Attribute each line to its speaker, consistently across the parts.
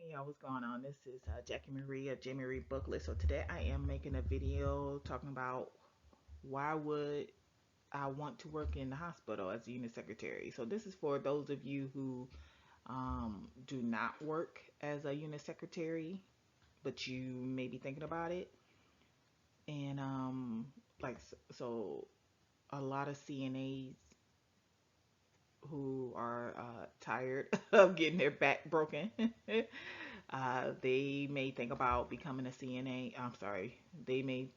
Speaker 1: Hey y'all, what's going on? This is Jackie Marie of Jamie Marie Booklet. So today I am making a video talking about why would I want to work in the hospital as a unit secretary. So this is for those of you who do not work as a unit secretary, but you may be thinking about it. And so a lot of CNAs who are tired of getting their back broken. They may think about becoming a CNA. I'm sorry. They may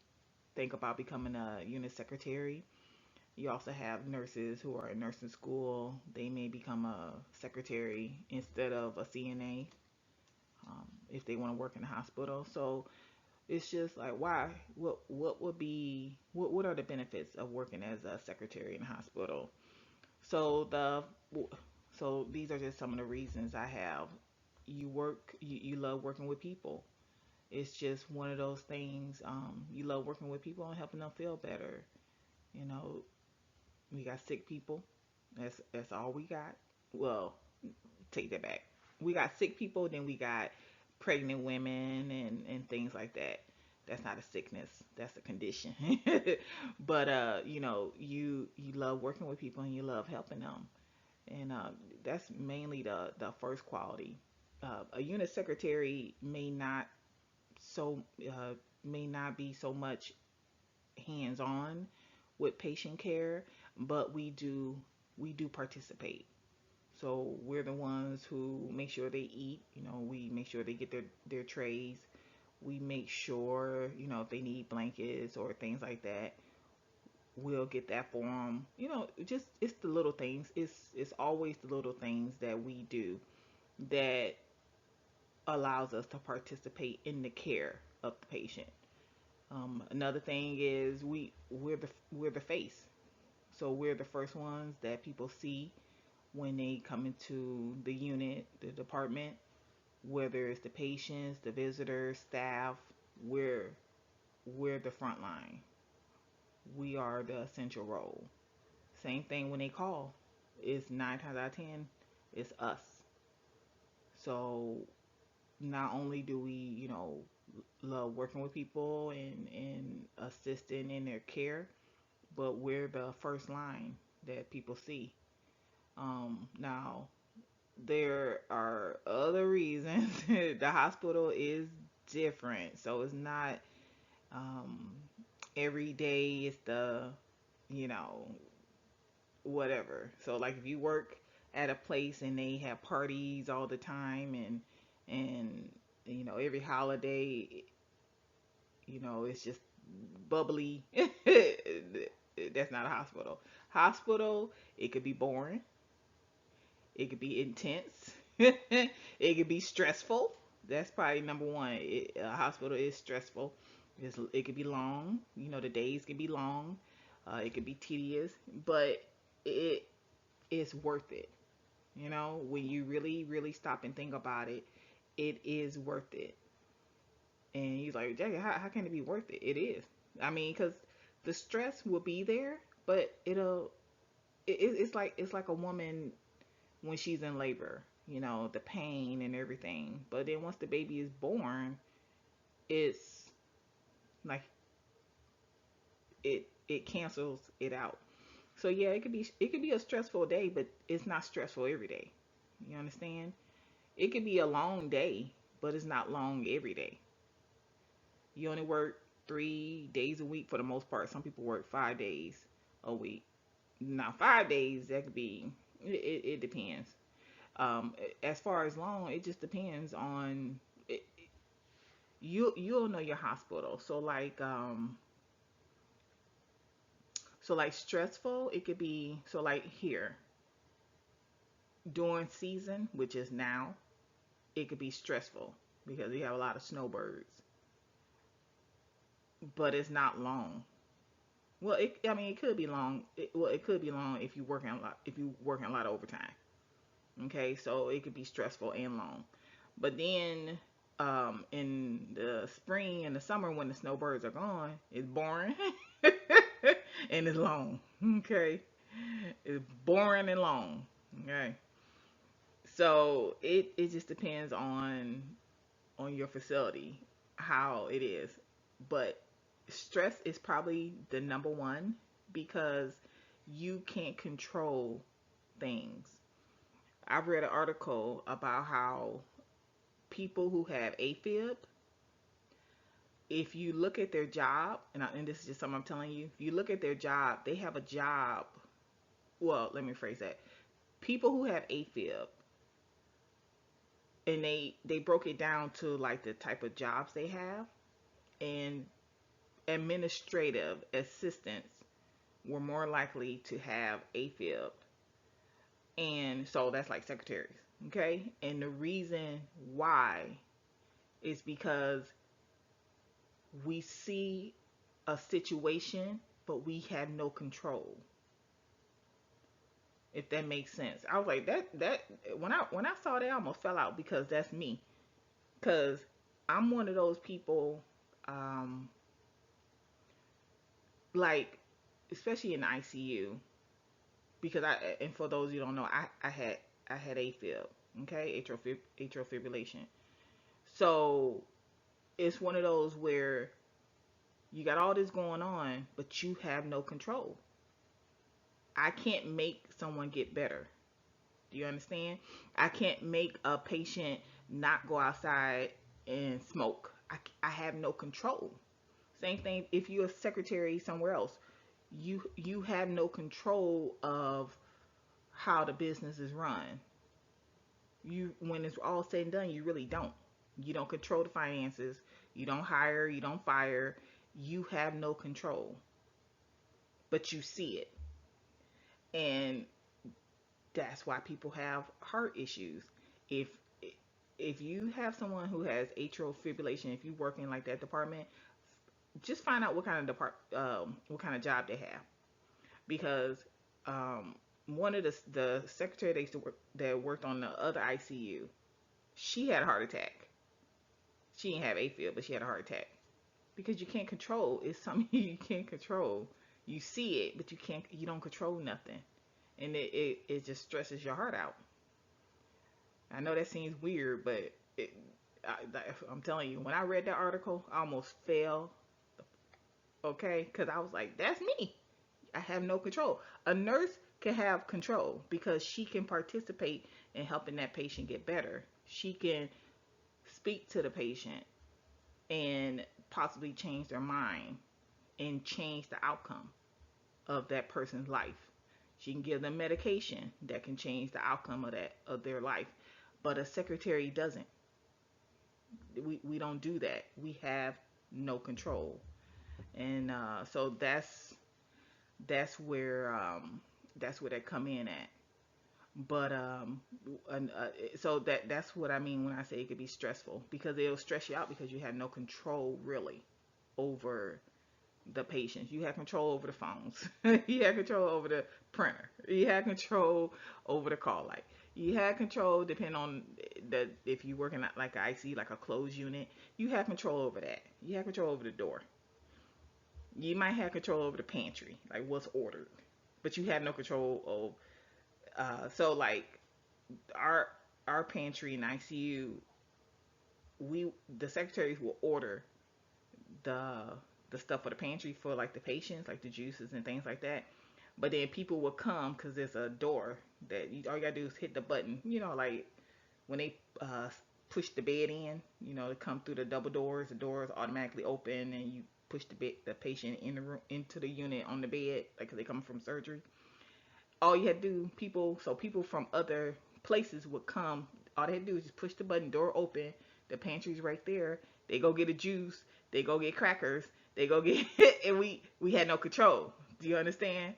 Speaker 1: think about becoming a unit secretary. You also have nurses who are in nursing school. They may become a secretary instead of a CNA if they want to work in the hospital. So it's just like why? What would be what are the benefits of working as a secretary in the hospital? So these are just some of the reasons I have. You love working with people. It's just one of those things. You love working with people and helping them feel better. You know, we got sick people. That's all we got. Well, take that back. We got sick people, then we got pregnant women and things like that. That's not a sickness. That's a condition. But you love working with people and you love helping them. And that's mainly the first quality. A unit secretary so may not be so much hands on with patient care, but we do participate. So we're the ones who make sure they eat. We make sure they get their trays. We make sure if they need blankets or things like that, we'll get that for them. Just it's the little things. It's always the little things that we do that allows us to participate in the care of the patient. Another thing is we're the face, so we're the first ones that people see when they come into the unit, the department, whether it's the patients, the visitors, staff. We're the front line. We are the essential role. Same thing when they call. It's 9 times out of 10, it's us. So not only do we, love working with people and assisting in their care, but we're the first line that people see. Now, there are other reasons. The hospital is different, so it's not um, every day. It's you know, whatever. So, like, if you work at a place and they have parties all the time and every holiday, it's just bubbly. That's not a hospital. Hospital, it could be boring. It could be intense. It could be stressful. That's probably number one. A hospital is stressful. It could be long. The days could be long. It could be tedious, but it is worth it. When you really, really stop and think about it, it is worth it. And he's like, Jackie, how can it be worth it? It is. I mean, because the stress will be there, but it's like a woman when she's in labor, the pain and everything. But then once the baby is born, it's like it cancels it out. So yeah, it could be a stressful day, but it's not stressful every day. You understand? It could be a long day, but it's not long every day. You only work 3 days a week for the most part. Some people work 5 days a week. Now 5 days that could be it depends. As far as long, it just depends on it, you'll know your hospital. So like stressful, it could be so like here during season, which is now, it could be stressful because we have a lot of snowbirds, but it's not long. Well, I mean, it could be long. It could be long if you working a lot. If you working a lot of overtime. Okay, so it could be stressful and long. But then, in the spring and the summer when the snowbirds are gone, it's boring and it's long. Okay, it's boring and long. Okay, So it just depends on your facility how it is. But stress is probably the number one because you can't control things. I've read an article about how people who have AFib, if you look at their job, and this is just something I'm telling you, if you look at their job, they have a job. Well, let me phrase that. People who have AFib, and they broke it down to like the type of jobs they have, and administrative assistants were more likely to have AFib, and so that's like secretaries, okay? And the reason why is because we see a situation, but we have no control. If that makes sense, I was like that when I saw that, I almost fell out because that's me. Because I'm one of those people, um, like especially in the ICU. Because and for those you don't know, I had AFib, okay, atrial fibrillation. So it's one of those where you got all this going on, but you have no control. I can't make someone get better. Do you understand? I can't make a patient not go outside and smoke. I have no control. Same thing if you're a secretary somewhere else. You have no control of how the business is run. You when it's all said and done, you really don't. You don't control the finances. You don't hire, you don't fire. You have no control, but you see it. And that's why people have heart issues. If if you have someone who has atrial fibrillation, if you work in like that department, just find out what kind of job they have, because um, one of the secretary that worked on the other ICU, she had a heart attack. She didn't have AFib, but she had a heart attack because you can't control. It's something you can't control. You see it, but you don't control nothing, and it just stresses your heart out. I know that seems weird, but it, I, I'm telling you, when I read that article, I almost fell. Okay, because I was like, that's me. I have no control. A nurse can have control because she can participate in helping that patient get better. She can speak to the patient and possibly change their mind and change the outcome of that person's life. She can give them medication that can change the outcome of their life. But a secretary doesn't. We don't do that. We have no control. And so that's where they come in at. But so that's what I mean when I say it could be stressful, because it'll stress you out because you have no control really over the patients. You have control over the phones. You have control over the printer. You have control over the call light. You have control depending on the if you working at like I see like a closed unit. You have control over that. You have control over the door. You might have control over the pantry, like what's ordered, but you have no control of. So like our our pantry in ICU, we the secretaries will order the the stuff for the pantry for like the patients, like the juices and things like that. But then people will come because there's a door that all you gotta do is hit the button. Like when they push the bed in, to come through the double doors, the doors automatically open and you push the patient in the room into the unit on the bed, like 'cause they come from surgery. All you had to do, people from other places would come. All they had to do is just push the button, door open, the pantry's right there. They go get a juice, they go get crackers, they go get, and we had no control. Do you understand?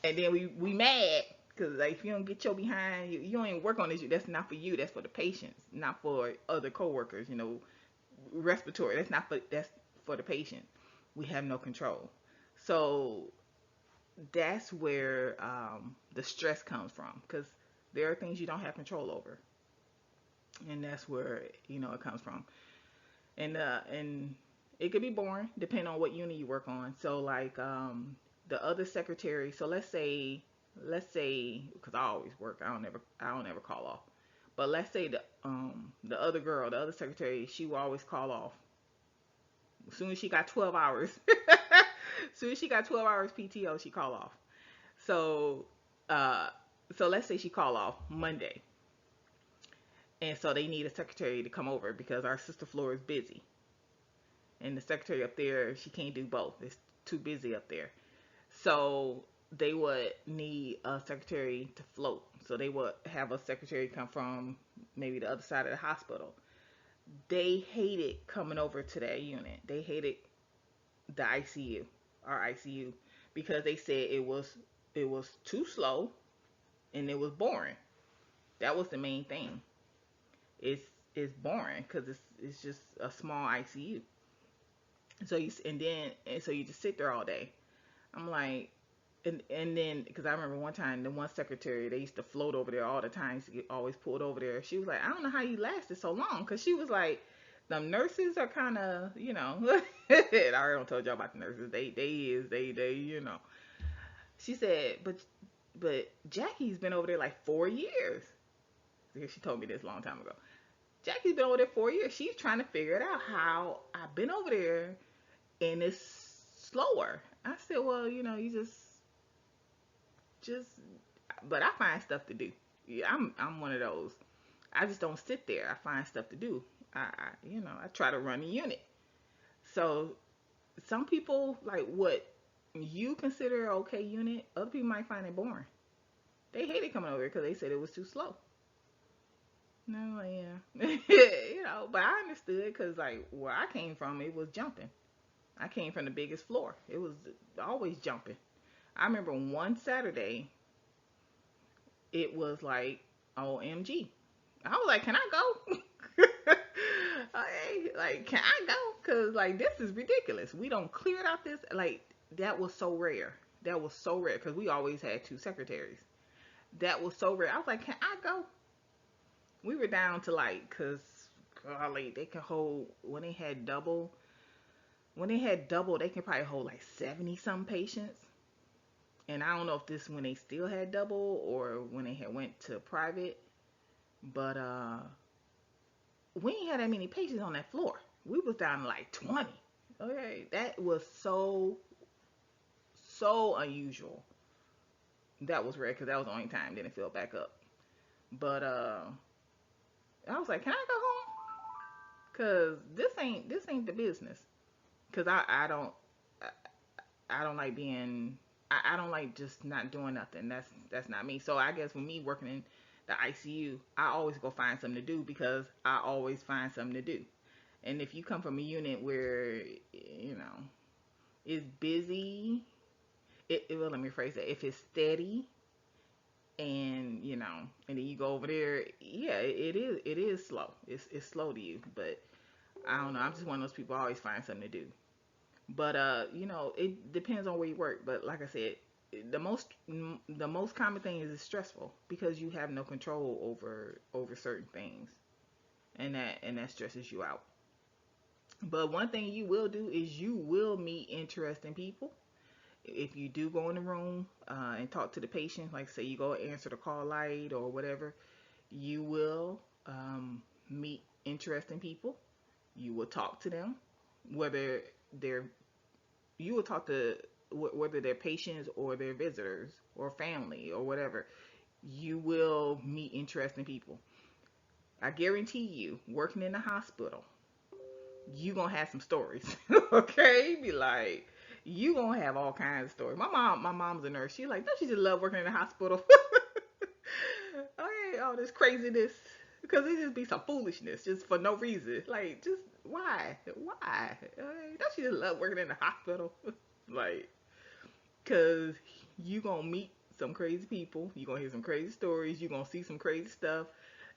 Speaker 1: And then we mad because like if you don't get your behind, you don't even work on this. That's not for you. That's for the patients, not for other coworkers. Respiratory. That's for the patient. We have no control. So that's where the stress comes from, because there are things you don't have control over, and that's where it comes from. And it could be boring depending on what unit you work on. So like the other secretary. So let's say because I always work. I don't ever call off. But let's say the other girl, the other secretary, she will always call off as soon as she got 12 hours. As soon as she got 12 hours PTO, she call off. So, uh, so let's say she call off Monday, and so they need a secretary to come over because our sister floor is busy, and the secretary up there, she can't do both. It's too busy up there. So they would need a secretary to float. So they would have a secretary come from maybe the other side of the hospital. They hated coming over to that unit. They hated the ICU, our ICU, because they said it was too slow and it was boring. That was the main thing. It's it's boring because it's just a small ICU. So you just sit there all day. I'm like, and then because I remember one time the one secretary, they used to float over there all the time. She always pulled over there. She was like, I don't know how you lasted so long, because she was like, the nurses are kind of, I already told y'all about the nurses. They. She said, but Jackie's been over there like 4 years. She told me this a long time ago. Jackie's been over there 4 years. She's trying to figure it out how I've been over there and it's slower. I said, well, you just but I find stuff to do. Yeah, I'm one of those. I just don't sit there. I find stuff to do. I try to run a unit. So some people like what you consider an okay unit, other people might find it boring. They hated coming over here because they said it was too slow. And I'm like, yeah, but I understood because like where I came from, it was jumping. I came from the biggest floor. It was always jumping. I remember one Saturday, it was like OMG. I was like, can I go? Okay, like, can I go? Because, like, this is ridiculous. We don't clear it out this. Like, that was so rare. That was so rare because we always had two secretaries. That was so rare. I was like, can I go? We were down to, like, because, golly, they can hold, when they had double, they can probably hold, like, 70 some patients. And I don't know if this when they still had double or when they had went to private, but we ain't had that many patients on that floor. We was down to like 20. Okay, that was so unusual. That was rare because that was the only time then it filled back up. But I was like, can I go home? Cause this ain't the business. Cause I don't like being I don't like just not doing nothing. That's not me. So I guess with me working in the ICU, I always go find something to do because I always find something to do. And if you come from a unit where it's busy, well, let me rephrase that. If it's steady and and then you go over there, yeah, it is slow. It's slow to you, but I don't know. I'm just one of those people. I always find something to do. But it depends on where you work. But like I said, the most common thing is it's stressful because you have no control over certain things, and that stresses you out. But one thing you will do is you will meet interesting people. If you do go in the room and talk to the patient, like say you go answer the call light or whatever, you will meet interesting people. You will talk to them, whether they're you will talk to whether they're patients or they're visitors or family or whatever. You will meet interesting people. I guarantee you, working in the hospital, you gonna have some stories. Okay, be like, you gonna have all kinds of stories. My mom's a nurse. She like, don't you just love working in the hospital? Okay, all this craziness because it just be some foolishness just for no reason. Like, just why? Okay, don't you just love working in the hospital? Like, cause you gonna meet some crazy people. You gonna hear some crazy stories. You gonna see some crazy stuff.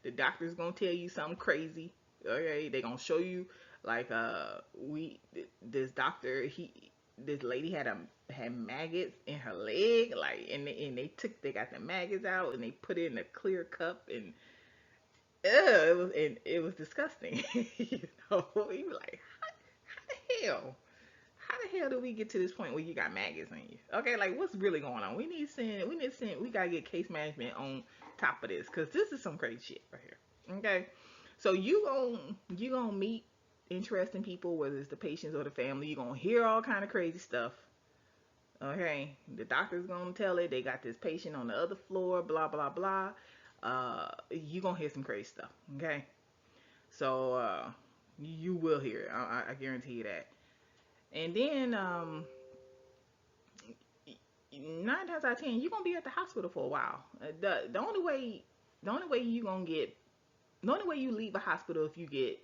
Speaker 1: The doctor's gonna tell you something crazy. Okay, they gonna show you like we this doctor this lady had maggots in her leg, like, and they got the maggots out and they put it in a clear cup, and it was disgusting. You like, how the hell do we get to this point where you got maggots in you? Okay, like, what's really going on? We gotta get case management on top of this because this is some crazy shit right here. Okay, so you gonna meet interesting people, whether it's the patients or the family. You're gonna hear all kind of crazy stuff. Okay, the doctor's gonna tell it. They got this patient on the other floor, blah blah blah. You gonna hear some crazy stuff. Okay, so you will hear it. I guarantee you that. And then 9 times out of 10, you're gonna be at the hospital for a while. The only way you gonna get the only way you leave a hospital if you get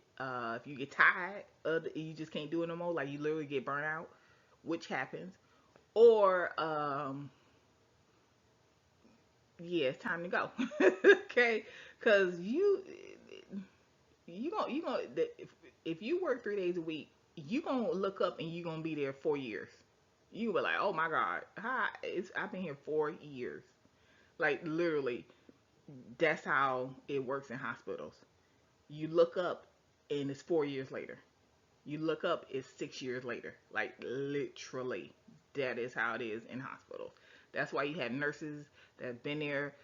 Speaker 1: tired you just can't do it no more, like you literally get burnt out, which happens, or yeah, it's time to go. Okay, because you gonna if you work 3 days a week, you gonna look up and you gonna be there 4 years. You were like, oh my god, hi, I've been here 4 years. Like literally, that's how it works in hospitals. You look up and it's 4 years later. You look up, it's 6 years later. Like literally, that is how it is in hospitals. That's why you have nurses that have been there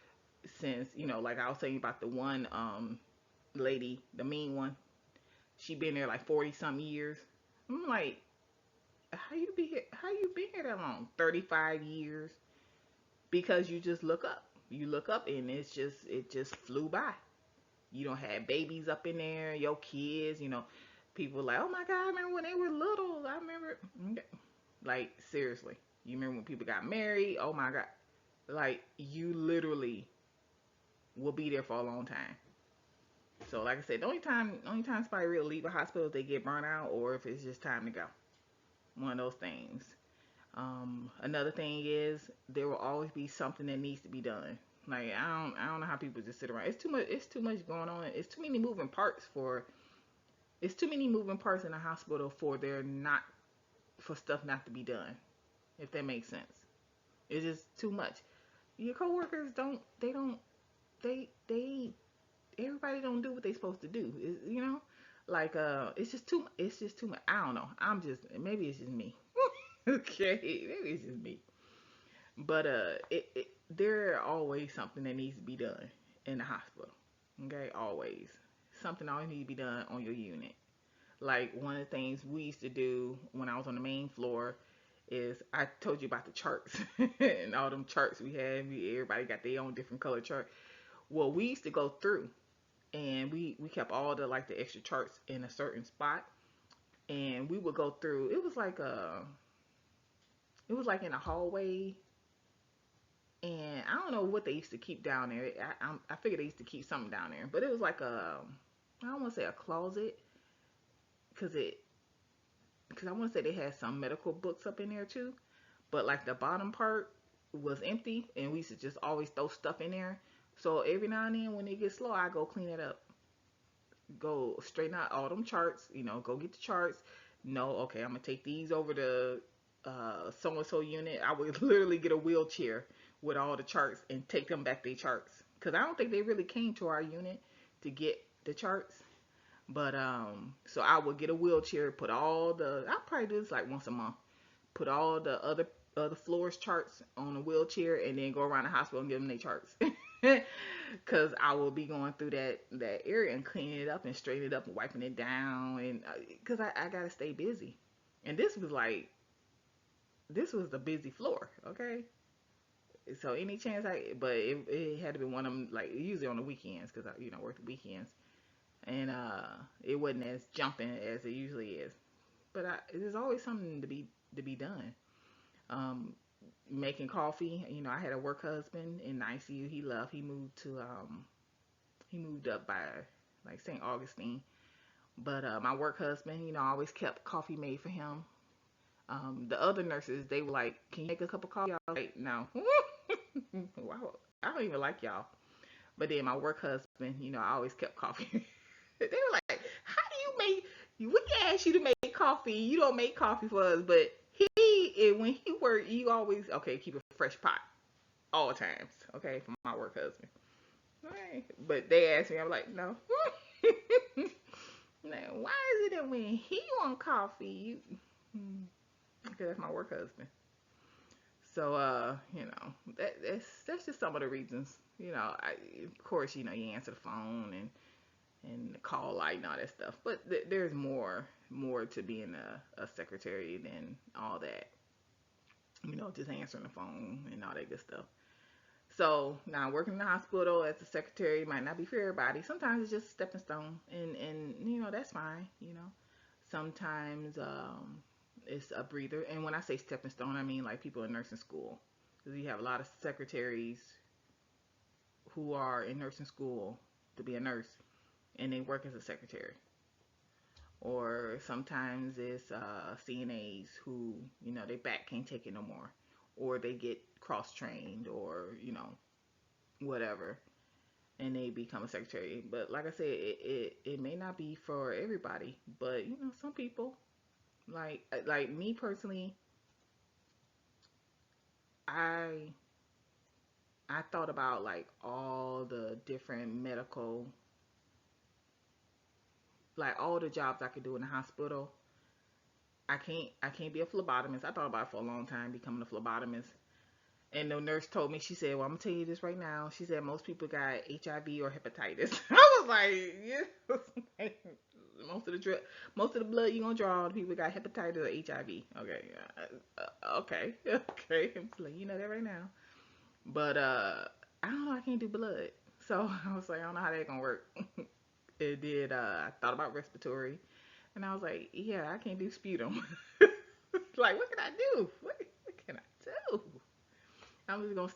Speaker 1: since, like I was telling you about the one lady, the mean one. She been there like 40 some years. I'm like, how you be here? How you been here that long? 35 years. Because you just look up. You look up and it just flew by. You don't have babies up in there, your kids, people like, oh my God, I remember when they were little. I remember, like, seriously. You remember when people got married? Oh my God. Like, you literally will be there for a long time. So, like I said, the only time somebody really leave a hospital is they get burnt out or if it's just time to go. One of those things. Another thing is there will always be something that needs to be done. Like I don't know how people just sit around. It's too much. It's too much going on. It's too many moving parts in a hospital for stuff not to be done. If that makes sense, it's just too much. Your coworkers they everybody don't do what they supposed to do. Like it's just too much. I don't know. Maybe it's just me. Okay, maybe it's just me. But there always something that needs to be done in the hospital. Okay, always something always needs to be done on your unit. Like one of the things we used to do when I was on the main floor is I told you about the charts and all them charts we had. Everybody got their own different color chart. Well, we used to go through and we kept all the like the extra charts in a certain spot, and we would go through. It was like in a hallway, and I don't know what they used to keep down there. I figured they used to keep something down there, but it was like I don't want to say a closet, because I want to say they had some medical books up in there too, but like the bottom part was empty, and we used to just always throw stuff in there. So every now and then when it gets slow, I go clean it up, go straighten out all them charts. Go get the charts. No, okay, I'm gonna take these over to so and so unit. I would literally get a wheelchair with all the charts and take them back their charts, because I don't think they really came to our unit to get the charts. But so I would get a wheelchair, put all the I probably do this like once a month. Put all the other floors charts on a wheelchair and then go around the hospital and give them their charts. Cause I will be going through that area and cleaning it up and straightening it up and wiping it down, and cause I gotta stay busy. And this was the busy floor, okay. So any chance but it had to be one of them, like usually on the weekends, cause I work the weekends, and it wasn't as jumping as it usually is. But there's always something to be done. Um, Making coffee. I had a work husband in the ICU. He left. He moved up by like St. Augustine. But my work husband, I always kept coffee made for him. The other nurses, they were like, "Can you make a cup of coffee?" I was like, "No." Wow, I don't even like y'all. But then my work husband, I always kept coffee. They were like, "How do you make? We ask you to make coffee. You don't make coffee for us." But when he worked, you always keep a fresh pot all times. Okay, for my work husband. All right. But they asked me, I'm like, no. Now, why is it that when he want coffee, because that's my work husband. So, that's just some of the reasons. Of course, you answer the phone, and and the call light and all that stuff. But there's more to being a secretary than all that. Just answering the phone and all that good stuff. So now working in the hospital as a secretary might not be for everybody. Sometimes it's just a stepping stone, and that's fine. Sometimes it's a breather. And when I say stepping stone, I mean like people in nursing school, because you have a lot of secretaries who are in nursing school to be a nurse, and they work as a secretary. Or sometimes it's CNAs who their back can't take it no more, or they get cross trained, or whatever, and they become a secretary. But like I said, it may not be for everybody, but some people, like me personally, I I thought about like all the different medical, like all the jobs I could do in the hospital. I can't be a phlebotomist. I thought about it for a long time, becoming a phlebotomist. And the nurse told me, she said, "Well, I'm gonna tell you this right now." She said most people got HIV or hepatitis. I was like, yeah. Most of the blood you gonna draw, the people got hepatitis or HIV. Okay, okay, okay. I'm just letting you know that right now. But I don't know. I can't do blood, so I was like, I don't know how that gonna work. It did. I thought about respiratory, and I was like, yeah, I can't do sputum. Like, what can I do? What can I do? I'm just gonna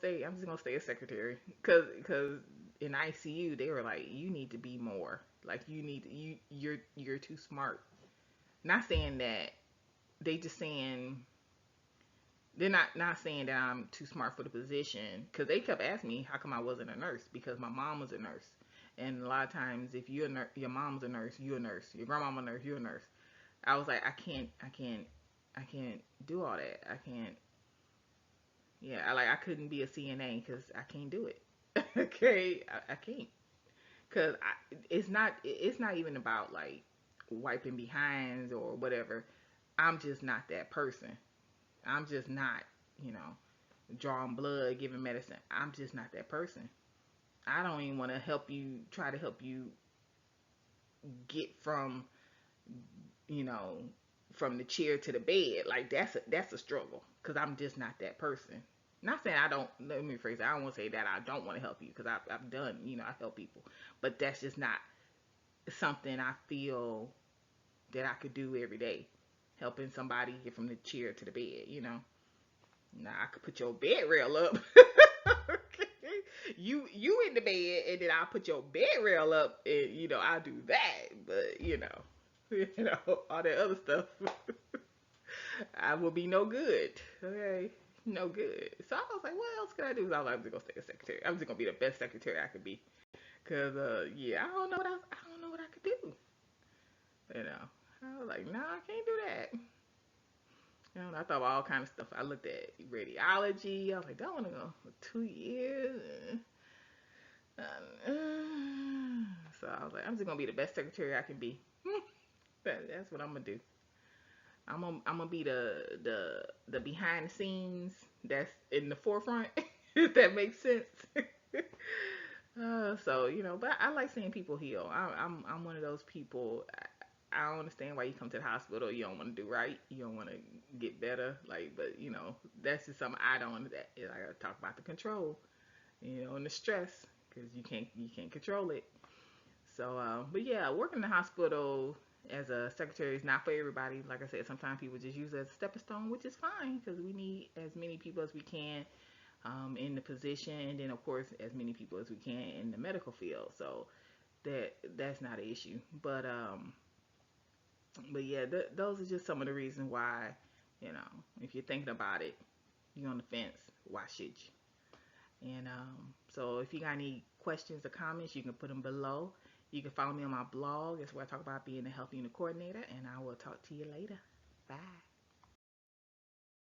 Speaker 1: stay a secretary, cause in ICU they were like, you need to be more. Like you're too smart. Not saying that, they just saying, they're not saying that I'm too smart for the position, because they kept asking me how come I wasn't a nurse, because my mom was a nurse. And a lot of times, if your mom's a nurse, you're a nurse. Your grandma's a nurse, you're a nurse. I was like, I can't do all that. I can't. Yeah, I couldn't be a CNA because I can't do it. Okay, I can't, because it's not even about like wiping behinds or whatever. I'm just not that person. I'm just not, you know, drawing blood, giving medicine. I'm just not that person. I don't even want to try to help you get you know, from the chair to the bed. Like that's a struggle, because I'm just not that person. Not saying I don't. Let me rephrase it. I don't want to say that I don't want to help you, because I've done. I help people, but that's just not something I feel that I could do every day. Helping somebody get from the chair to the bed. Now I could put your bed rail up. You in the bed, and then I'll put your bed rail up, and I'll do that. But all that other stuff, I will be no good. Okay, no good. So I was like, what else can I do? So I was like, I'm just gonna stay a secretary. I'm just gonna be the best secretary I could be. Cause yeah, I don't know what I could do. I was like, no, I can't do that. I thought about all kind of stuff. I looked at radiology. I was like, do I want to go for 2 years? So I was like, I'm just gonna be the best secretary I can be. That's what I'm gonna do. I'm gonna be the behind the scenes that's in the forefront. If that makes sense. So but I like seeing people heal. I'm one of those people. I don't understand why you come to the hospital. You don't want to do right. You don't want to get better. Like, but that's just something I don't. I gotta talk about the control. And the stress, because you can't control it. So, but yeah, working in the hospital as a secretary is not for everybody. Like I said, sometimes people just use it as a stepping stone, which is fine, because we need as many people as we can in the position, and then of course as many people as we can in the medical field. So that's not an issue. But yeah, those are just some of the reasons why, if you're thinking about it, you're on the fence. Why should you? And so if you got any questions or comments, you can put them below. You can follow me on my blog. That's where I talk about being a health unit coordinator. And I will talk to you later. Bye.